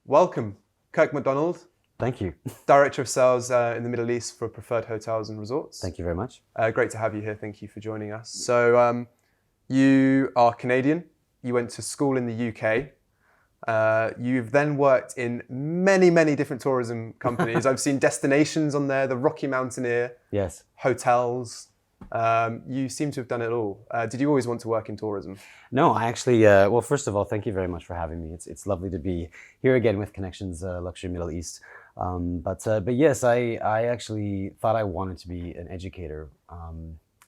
Welcome, Kirk McDonald, Thank you. Director of Sales in the Middle East for Preferred Hotels and Resorts. Thank you very much. Great to have you here. Thank you for joining us. So you are Canadian. You went to school in the UK. You've then worked in many, many different tourism companies. I've seen destinations on there, the Rocky Mountaineer, Yes. hotels. You seem to have done it all. Did you always want to work in tourism? No, I actually, well, first of all, thank you very much for having me. It's lovely to be here again with Connections Luxury Middle East. But yes, I actually thought I wanted to be an educator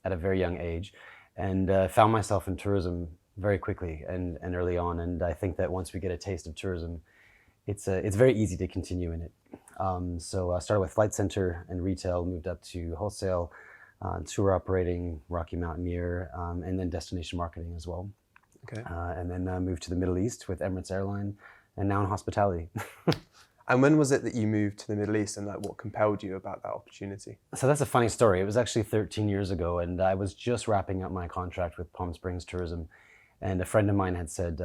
at a very young age, and found myself in tourism very quickly and early on. And I think that once we get a taste of tourism, it's very easy to continue in it. So I started with Flight Center and retail, moved up to wholesale, tour operating, Rocky Mountaineer, and then destination marketing as well. Okay. And then moved to the Middle East with Emirates Airline, and now in hospitality. And when was it that you moved to the Middle East, and what compelled you about that opportunity? So that's a funny story. It was actually 13 years ago, and I was just wrapping up my contract with Palm Springs Tourism. And a friend of mine had said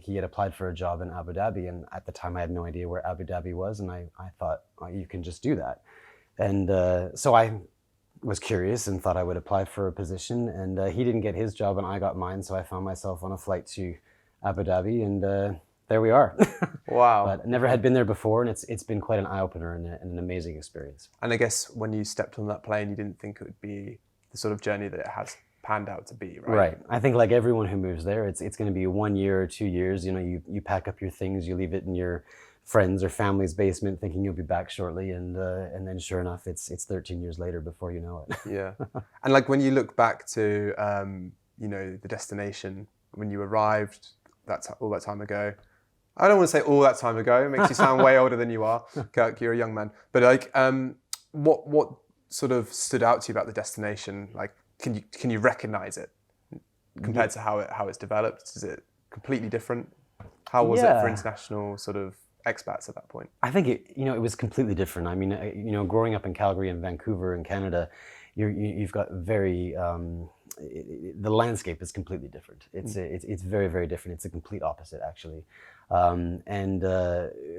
he had applied for a job in Abu Dhabi, and at the time I had no idea where Abu Dhabi was, and I thought, oh, you can just do that. And so I was curious and thought I would apply for a position, and he didn't get his job and I got mine, so I found myself on a flight to Abu Dhabi, and there we are. Wow. But never had been there before, and it's been quite an eye-opener and an amazing experience. And I guess when you stepped on that plane, you didn't think it would be the sort of journey that it has panned out to be, right? Right. I think like everyone who moves there, it's going to be 1 year or 2 years. You know, you pack up your things, you leave it in your friends or family's basement, thinking you'll be back shortly, and then sure enough, it's 13 years later before you know it. Yeah. And like when you look back to the destination when you arrived all that time ago. I don't want to say all that time ago. It makes you sound way older than you are, Kirk. You're a young man. But like, what sort of stood out to you about the destination? Like, can you recognize it compared to how it's developed? Is it completely different? How was it for international sort of expats at that point? I think it was completely different. I mean, growing up in Calgary and Vancouver in Canada, you've got very the landscape is completely different. It's very, very different. It's a complete opposite, actually. And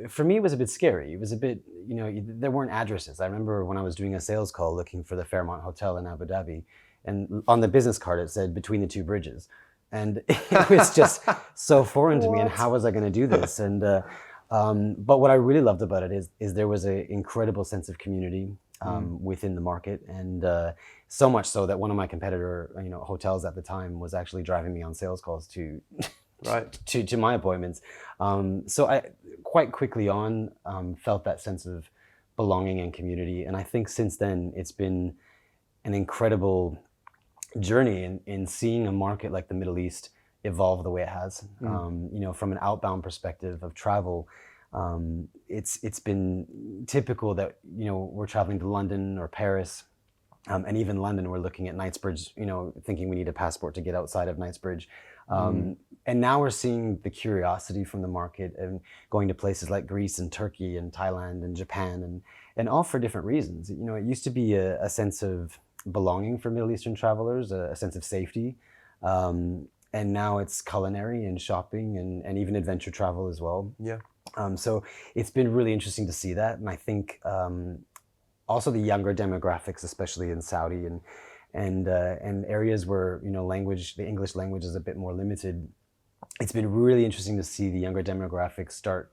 for me, it was a bit scary. It was a bit, there weren't addresses. I remember when I was doing a sales call looking for the Fairmont Hotel in Abu Dhabi, and on the business card it said between the two bridges, and it was just so foreign to me. And how was I going to do this? And but what I really loved about it is there was an incredible sense of community within the market, and so much so that one of my competitor hotels at the time was actually driving me on sales calls to my appointments. So I quite quickly on felt that sense of belonging and community, and I think since then it's been an incredible journey in seeing a market like the Middle East evolve the way it has. From an outbound perspective of travel, it's been typical that we're traveling to London or Paris, and even London we're looking at Knightsbridge, thinking we need a passport to get outside of Knightsbridge. And now we're seeing the curiosity from the market and going to places like Greece and Turkey and Thailand and Japan, and all for different reasons. It used to be a sense of belonging for Middle Eastern travelers, a sense of safety. And now it's culinary and shopping and even adventure travel as well. Yeah. So it's been really interesting to see that. And I think also the younger demographics, especially in Saudi and areas where the English language is a bit more limited. It's been really interesting to see the younger demographics start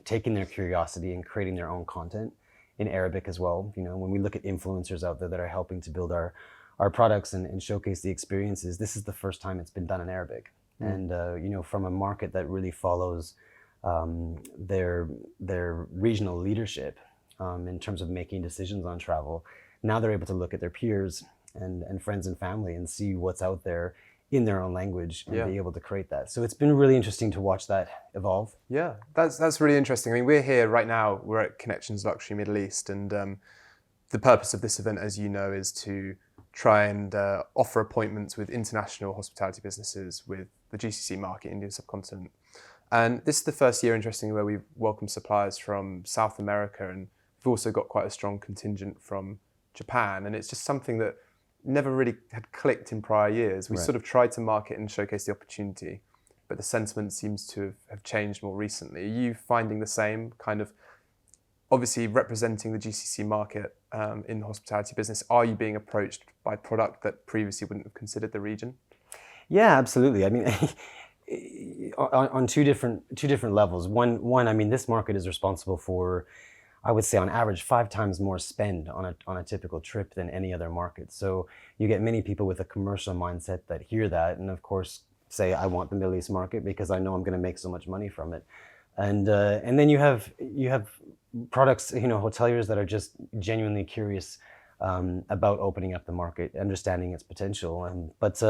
taking their curiosity and creating their own content in Arabic as well. When we look at influencers out there that are helping to build our products and showcase the experiences, this is the first time it's been done in Arabic. And from a market that really follows their regional leadership in terms of making decisions on travel, now they're able to look at their peers and friends and family and see what's out there in their own language and be able to create that. So it's been really interesting to watch that evolve. Yeah, that's really interesting. I mean, we're here right now, we're at Connections Luxury Middle East, and the purpose of this event, as you know, is to try and offer appointments with international hospitality businesses with the GCC market, Indian subcontinent. And this is the first year, interestingly, where we've welcomed suppliers from South America, and we've also got quite a strong contingent from Japan. And it's just something that never really had clicked in prior years. We sort of tried to market and showcase the opportunity. but the sentiment seems to have changed more recently. Are you finding the same kind of, obviously representing the GCC market in the hospitality business? Are you being approached by product that previously wouldn't have considered the region? Yeah, absolutely. I mean, on two different levels. One, I mean, this market is responsible for, I would say, on average, 5 times more spend on a typical trip than any other market. So you get many people with a commercial mindset that hear that, and of course say, I want the Middle East market because I know I'm going to make so much money from it. And then you have products, hoteliers that are just genuinely curious about opening up the market, understanding its potential. But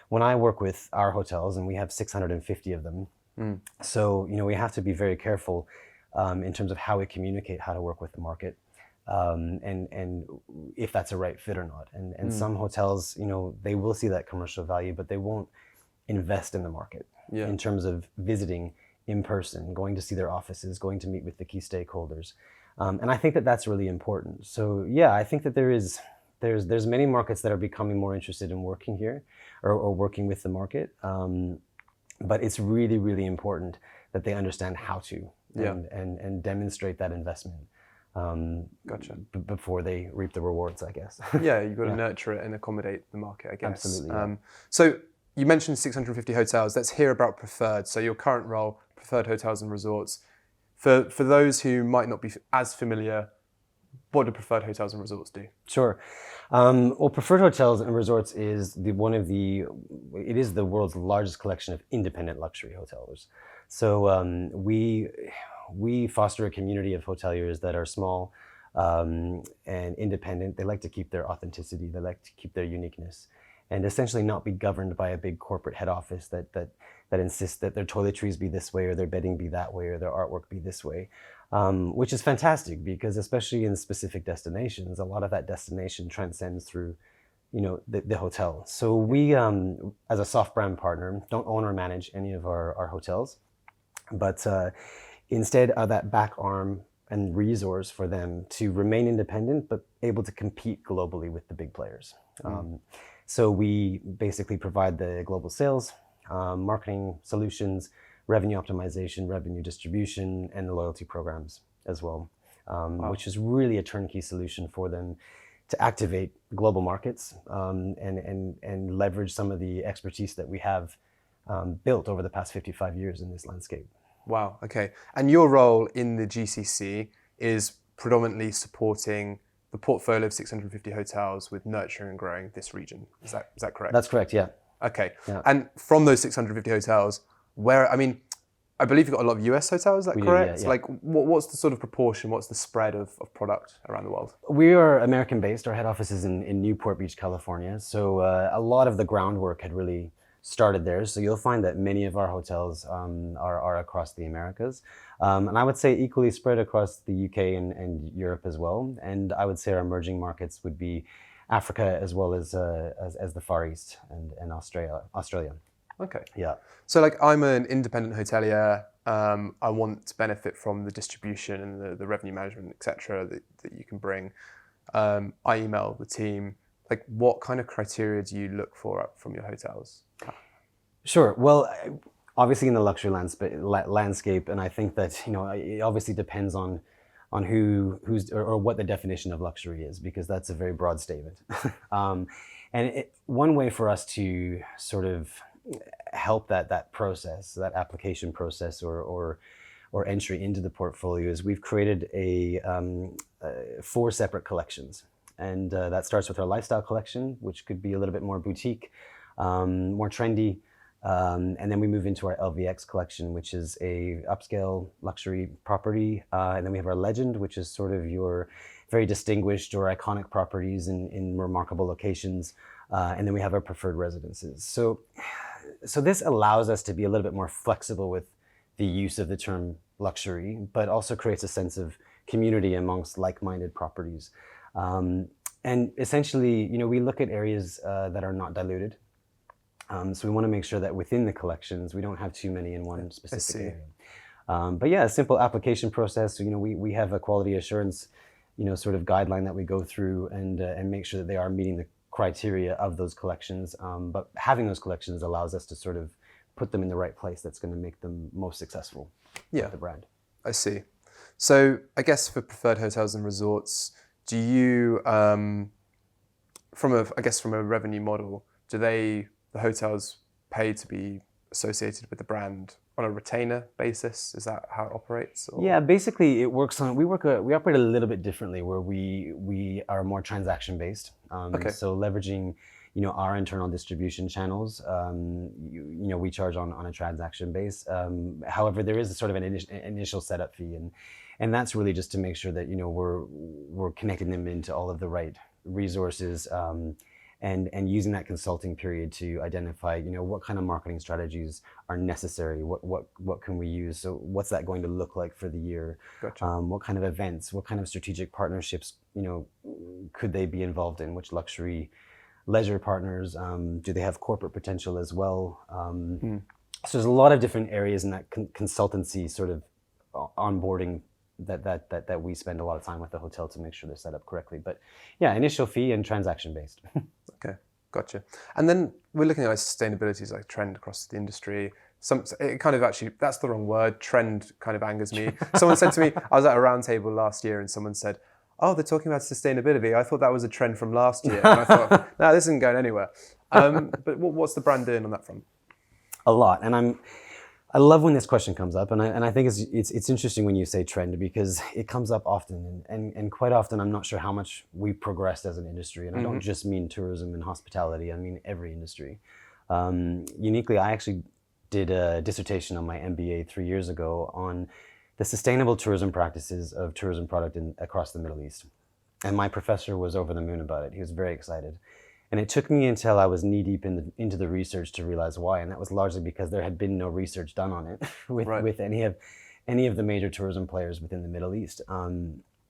when I work with our hotels, and we have 650 of them, so we have to be very careful in terms of how we communicate how to work with the market, and if that's a right fit or not. And some hotels, they will see that commercial value, but they won't invest in the market in terms of visiting in person, going to see their offices, going to meet with the key stakeholders. And I think that that's really important. So yeah, I think that there's many markets that are becoming more interested in working here or working with the market. But it's really, really important that they understand how to and demonstrate that investment Gotcha. Before they reap the rewards, I guess. Yeah, you've got to nurture it and accommodate the market, I guess. Absolutely. So you mentioned 650 hotels. Let's hear about preferred. So your current role, preferred hotels and resorts. For those who might not be as familiar, what do preferred hotels and resorts do? Sure. Well, preferred hotels and resorts is the world's largest collection of independent luxury hotels. So we foster a community of hoteliers that are small and independent. They like to keep their authenticity. They like to keep their uniqueness, and essentially not be governed by a big corporate head office that insists that their toiletries be this way, or their bedding be that way, or their artwork be this way, which is fantastic, because especially in specific destinations, a lot of that destination transcends through, the hotel. So we, as a soft brand partner, don't own or manage any of our hotels, but instead are that back arm and resource for them to remain independent, but able to compete globally with the big players. So we basically provide the global sales, marketing solutions, revenue optimization, revenue distribution, and the loyalty programs as well, which is really a turnkey solution for them to activate global markets and leverage some of the expertise that we have built over the past 55 years in this landscape. Wow, okay. And your role in the GCC is predominantly supporting the portfolio of 650 hotels with nurturing and growing this region. Is that correct? That's correct, yeah. Okay. Yeah. And from those 650 hotels, I believe you've got a lot of US hotels, is that correct? Yeah. Like, what's the sort of proportion, what's the spread of product around the world? We are American-based. Our head office is in Newport Beach, California. So a lot of the groundwork had really started there. So you'll find that many of our hotels are across the Americas. And I would say equally spread across the UK and Europe as well. And I would say our emerging markets would be Africa, as well as the Far East and Australia. Okay. Yeah. So like, I'm an independent hotelier. I want to benefit from the distribution and the revenue management, etc., that you can bring. I email the team. Like, what kind of criteria do you look for from your hotels? Sure. Well, obviously in the luxury landscape, and I think that it obviously depends on who's or what the definition of luxury is, because that's a very broad statement. And one way for us to sort of help that process, that application process, or entry into the portfolio, is we've created 4 separate collections, and that starts with our lifestyle collection, which could be a little bit more boutique, more trendy. And then we move into our LVX collection, which is a upscale luxury property. And then we have our Legend, which is sort of your very distinguished or iconic properties in remarkable locations. And then we have our preferred residences. So this allows us to be a little bit more flexible with the use of the term luxury, but also creates a sense of community amongst like-minded properties. And essentially, we look at areas that are not diluted. So we want to make sure that within the collections, we don't have too many in one specific area. But yeah, a simple application process. So, we have a quality assurance, sort of guideline that we go through and make sure that they are meeting the criteria of those collections. But having those collections allows us to sort of put them in the right place that's going to make them most successful Yeah. with the brand. I see. So I guess for preferred hotels and resorts, do you, from a revenue model, do the hotels pay to be associated with the brand on a retainer basis? Is that how it operates? Or? Yeah, basically it works on, we operate a little bit differently where we are more transaction based. Okay. So leveraging, our internal distribution channels, we charge on a transaction base. However, there is a sort of an initial setup fee, and that's really just to make sure that, we're connecting them into all of the right resources, and using that consulting period to identify, what kind of marketing strategies are necessary, what can we use, so what's that going to look like for the year. Gotcha. What kind of events, what kind of strategic partnerships, could they be involved in, which luxury leisure partners, do they have corporate potential as well. So there's a lot of different areas in that consultancy sort of onboarding that we spend a lot of time with the hotel to make sure they're set up correctly. But yeah, initial fee and transaction based. Okay, gotcha. And then we're looking at sustainability as like a trend across the industry. It kind of actually, that's the wrong word, trend kind of angers me. Someone said to me, I was at a roundtable last year and someone said, oh, they're talking about sustainability. I thought that was a trend from last year. And I thought, no, this isn't going anywhere. But what's the brand doing on that front? A lot. And I love when this question comes up, and I think it's interesting when you say trend, because it comes up often, and quite often I'm not sure how much we progressed as an industry, and I don't just mean tourism and hospitality, I mean every industry. Uniquely, I actually did a dissertation on my MBA 3 years ago on the sustainable tourism practices of tourism product across the Middle East, and my professor was over the moon about it. He was very excited. And it took me until I was knee deep into the research to realize why, and that was largely because there had been no research done on it with any of the major tourism players within the Middle East.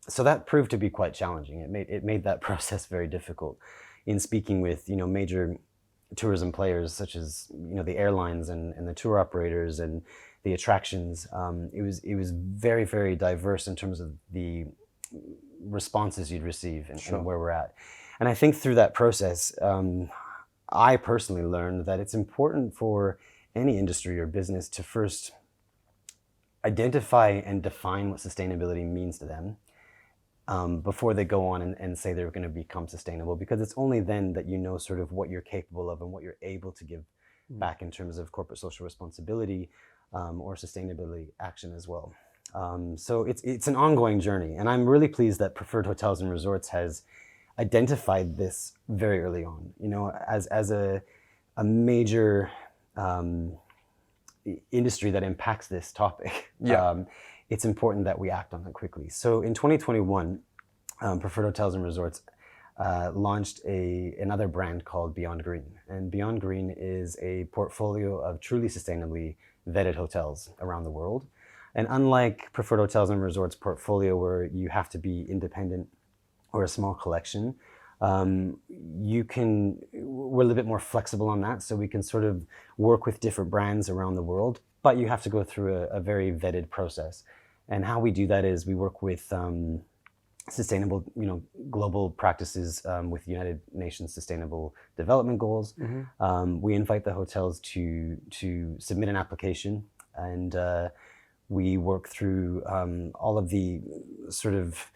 So that proved to be quite challenging. It made that process very difficult. In speaking with major tourism players such as the airlines and the tour operators and the attractions, it was very, very diverse in terms of the responses you'd receive and where we're at. And I think through that process, I personally learned that it's important for any industry or business to first identify and define what sustainability means to them before they go on and say they're going to become sustainable, because it's only then that sort of what you're capable of and what you're able to give back in terms of corporate social responsibility or sustainability action as well. So it's an ongoing journey, and I'm really pleased that Preferred Hotels and Resorts has identified this very early on, as a major industry that impacts this topic. Yeah. It's important that we act on it quickly. So in 2021, Preferred Hotels and Resorts launched another brand called Beyond Green. And Beyond Green is a portfolio of truly sustainably vetted hotels around the world. And unlike Preferred Hotels and Resorts portfolio, where you have to be independent or a small collection, we're a little bit more flexible on that, so we can sort of work with different brands around the world, but you have to go through a very vetted process. And how we do that is we work with sustainable, global practices with United Nations Sustainable Development Goals. We invite the hotels to submit an application, and we work through all of the sort of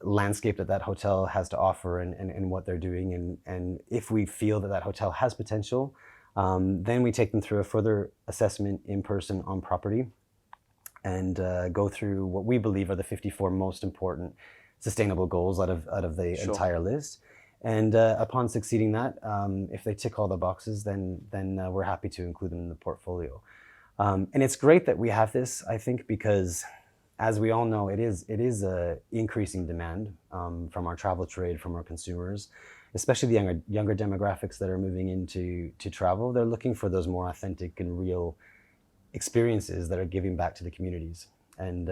landscape that hotel has to offer and what they're doing. And if we feel that hotel has potential, then we take them through a further assessment in person on property and go through what we believe are the 54 most important sustainable goals out of the entire list. And upon succeeding that, if they tick all the boxes, then we're happy to include them in the portfolio. And it's great that we have this, I think, because as we all know, it is a increasing demand from our travel trade, from our consumers, especially the younger demographics that are moving into travel. They're looking for those more authentic and real experiences that are giving back to the communities and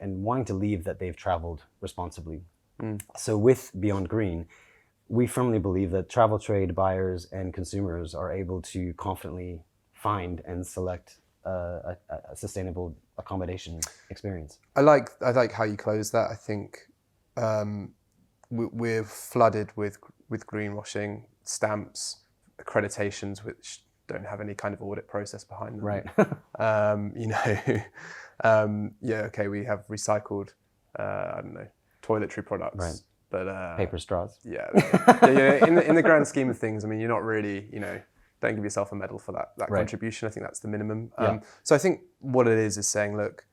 wanting to leave that they've traveled responsibly. So with Beyond Green, we firmly believe that travel trade buyers and consumers are able to confidently find and select a sustainable accommodation experience. I like how you close that. I think we're flooded with greenwashing stamps, accreditations which don't have any kind of audit process behind them. Right. You know, yeah, okay, we have recycled, I don't know, toiletry products, Right. but Paper straws. yeah, yeah. In the grand scheme of things, I mean, you're not really, you know, don't give yourself a medal for that Right. contribution. I think that's the minimum. Yeah. So I think what it is saying, look,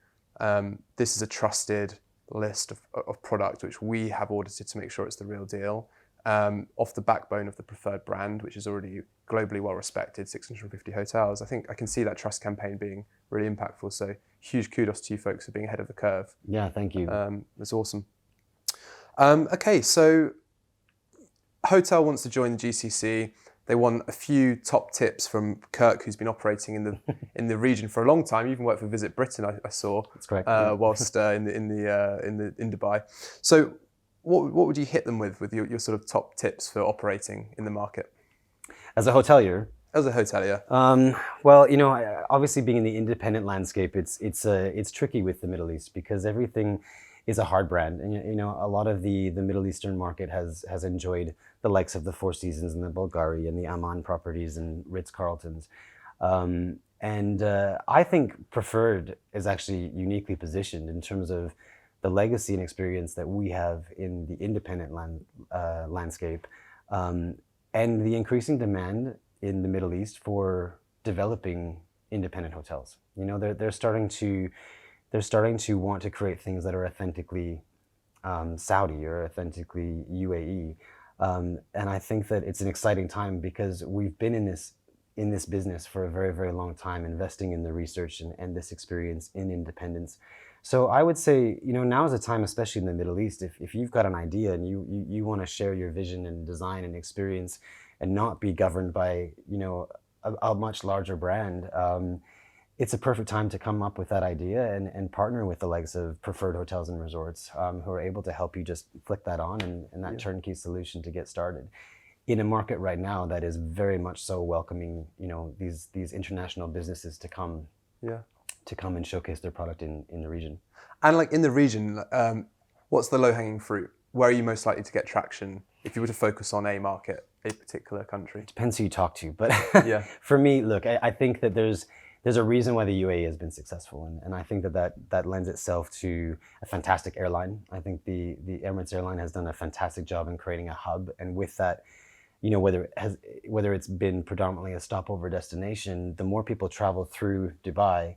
this is a trusted list of product which we have audited to make sure it's the real deal, off the backbone of the preferred brand, which is already globally well respected, 650 hotels. I think I can see that trust campaign being really impactful. So huge kudos to you folks for being ahead of the curve. Yeah, thank you. That's awesome. Okay, so hotel wants to join the GCC. They want a few top tips from Kirk, who's been operating in the region for a long time. You even worked for Visit Britain, I saw. That's correct. Whilst in Dubai. So, what would you hit them with your sort of top tips for operating in the market As a hotelier. as a hotelier? Well, you know, obviously being in the independent landscape, it's tricky with the Middle East because everything is a hard brand, and you know, a lot of the Middle Eastern market has enjoyed the likes of the Four Seasons and the Bulgari and the Amman properties and Ritz-Carltons, and I think Preferred is actually uniquely positioned in terms of the legacy and experience that we have in the independent landscape, and the increasing demand in the Middle East for developing independent hotels. You know, they're starting to want to create things that are authentically Saudi or authentically UAE, and I think that it's an exciting time because we've been in this business for a very, very long time, investing in the research and this experience in independence. So I would say, you know, now is the time, especially in the Middle East, if you've got an idea and you want to share your vision and design and experience and not be governed by, you know, a much larger brand, it's a perfect time to come up with that idea and partner with the likes of Preferred Hotels and Resorts, who are able to help you just flick that on and that turnkey solution to get started in a market right now that is very much so welcoming, you know, these international businesses to come and showcase their product in the region. And like in the region, what's the low-hanging fruit? Where are you most likely to get traction if you were to focus on a market, a particular country? Depends who you talk to, but Yeah. For me, look, I think that there's a reason why the UAE has been successful, and I think that lends itself to a fantastic airline. I think the Emirates airline has done a fantastic job in creating a hub, and with that, you know, whether it's been predominantly a stopover destination, the more people travel through Dubai,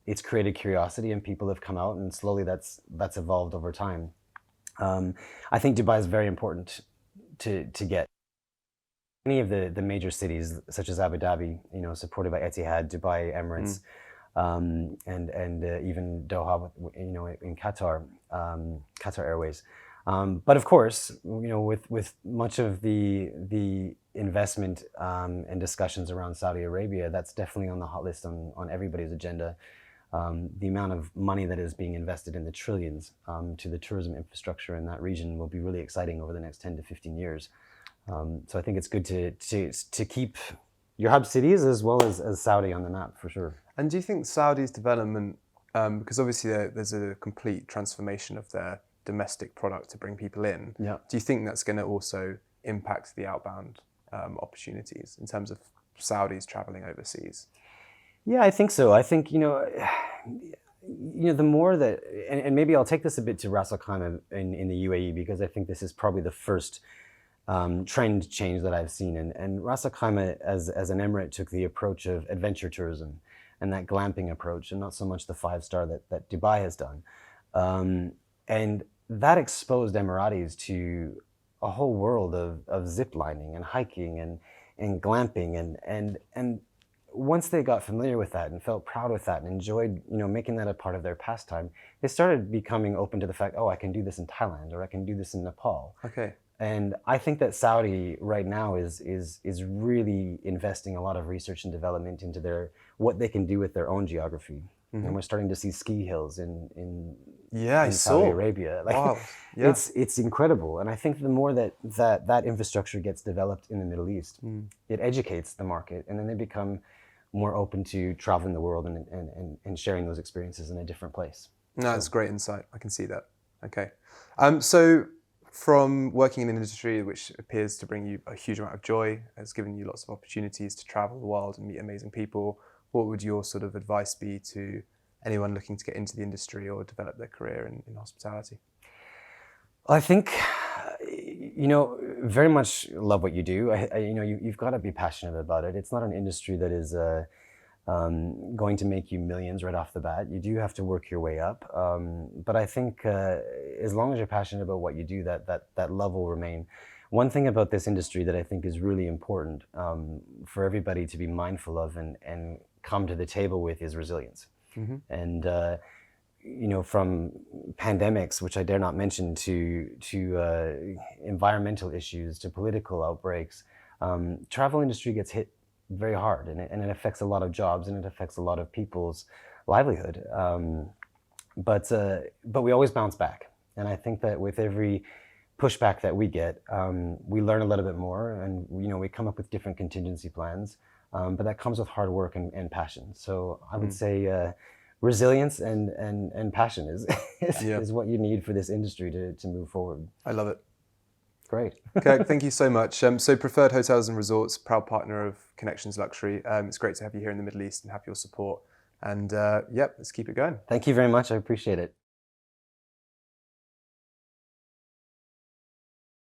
it's created curiosity, and people have come out, and slowly that's evolved over time. I think Dubai is very important to get. Any of the major cities, such as Abu Dhabi, you know, supported by Etihad, Dubai, Emirates, and even Doha, you know, in Qatar, Qatar Airways. But of course, you know, with much of the investment and discussions around Saudi Arabia, that's definitely on the hot list on everybody's agenda. The amount of money that is being invested in the trillions to the tourism infrastructure in that region will be really exciting over the next 10 to 15 years. So I think it's good to keep your hub cities as well as Saudi on the map for sure. And do you think Saudi's development, because obviously there's a complete transformation of their domestic product to bring people in, Yeah. do you think that's going to also impact the outbound opportunities in terms of Saudis traveling overseas? Yeah, I think so. I think, you know, the more that, and maybe I'll take this a bit to Ras Al Khaimah in the UAE, because I think this is probably the first trend change that I've seen. And Ras Al Khaimah as an emirate took the approach of adventure tourism and that glamping approach, and not so much the 5-star that Dubai has done. And that exposed Emiratis to a whole world of zip lining and hiking and glamping. And once they got familiar with that and felt proud with that and enjoyed, you know, making that a part of their pastime, they started becoming open to the fact, oh, I can do this in Thailand, or I can do this in Nepal. Okay. And I think that Saudi right now is really investing a lot of research and development into what they can do with their own geography. Mm-hmm. And we're starting to see ski hills in Saudi Arabia. Like, wow. Yeah. It's incredible. And I think the more that infrastructure gets developed in the Middle East, it educates the market, and then they become more open to traveling the world and sharing those experiences in a different place. No, that's great insight. I can see that. Okay. So From working in an industry which appears to bring you a huge amount of joy, has given you lots of opportunities to travel the world and meet amazing people, what would your sort of advice be to anyone looking to get into the industry or develop their career in hospitality? I think, very much love what you do. You've got to be passionate about it. It's not an industry that is going to make you millions right off the bat. You do have to work your way up. But I think as long as you're passionate about what you do, that love will remain. One thing about this industry that I think is really important for everybody to be mindful of and come to the table with is resilience. Mm-hmm. And from pandemics, which I dare not mention, to environmental issues, to political outbreaks, travel industry gets hit very hard, and it affects a lot of jobs, and it affects a lot of people's livelihood. But we always bounce back, and I think that with every pushback that we get, we learn a little bit more, and we come up with different contingency plans. But that comes with hard work and passion. So I would say resilience and passion is what you need for this industry to move forward. I love it. Great. Kirk, thank you so much. So Preferred Hotels and Resorts, proud partner of Connections Luxury. It's great to have you here in the Middle East and have your support. And let's keep it going. Thank you very much. I appreciate it.